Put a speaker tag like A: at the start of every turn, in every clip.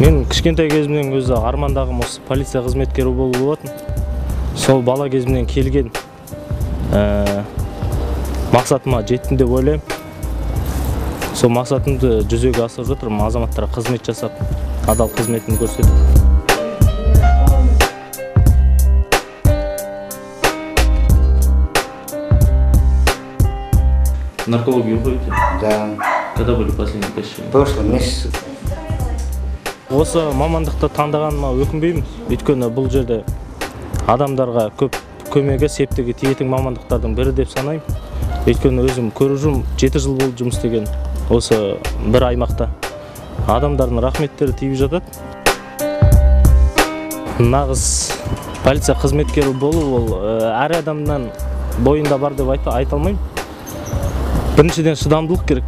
A: Мен кішкентай кезімнен өзі армандағым осы полиция қызметкері болу болатын. Сол бала кезімнен келген мақсатыма жеттім деп ойлаймын. Сол мақсатымды жүзеге асырып жатырмын, азаматтарға қызмет жасап, адал қызметімді көрсетіп. Наркологию ходите?
B: Да.
A: Когда были последние посещения?
B: В прошлом месяце.
A: Осы мамандықты таңдағаныма өкінбеймін. Өйткені бұл жерде адамдарға көп көмегі, септігі тиетін мамандықтардың бірі деп санаймын. Өйткені өзім көріп жүрмін, 7 жыл болды жұмыс істеген осы бір аймақта. Адамдардың рахметтері тиіп жатады. Нағыз полиция қызметкері болу ол әр адамнан бойында бар деп айта алмаймын. Біріншіден шыдамдылық керек,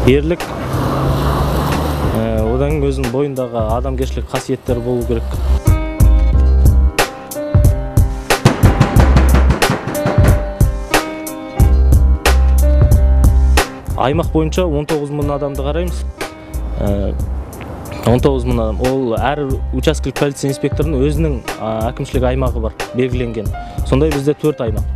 A: ерлік, одан өзінің бойындағы адамгершілік қасиеттер болу керек. Аймақ бойынша 19 мың адамды қараймыз. 19 мың адам. Ол әр учаскелік полиция инспекторының өзінің әкімшілік аймағы бар, белгіленген. Сондай бізде 4 аймақ.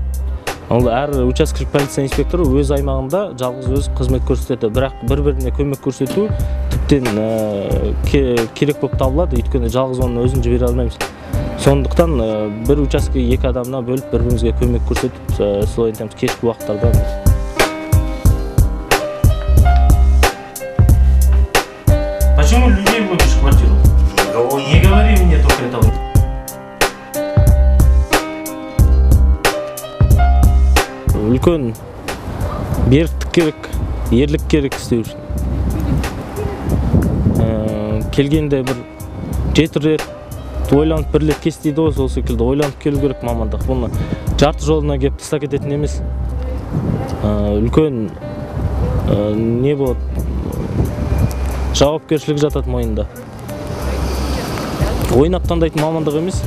A: Ол әр учаскелік полиция инспекторы өз аймағында жалғыз өз қызмет көрсетеді. Бірақ бір-біріне көмек көрсету тіптен керек болып табылады, өйткені жалғыз оның өзін жібере алмаймыз. Сондықтан бір учаскеге 2 адамына бөліп бір-бірімізге көмек көрсетіп, солай айтамыз, кешкі уақыттарда. Почему людей вводишь в квартиру? Не говори мне только этого. Үлкен беріктік керек, ерлік керек істеу үшін. Келгенде бір 7 рет ойланып, 1 рет кес дейді ғой, сол секілді ойланып келу керек мамандық. Бұны жарты жолына кеп тастап кететін емес. Үлкен не болады? Жауапкершілік жатады мойнында. Ойнап таңдайтын мамандық емес.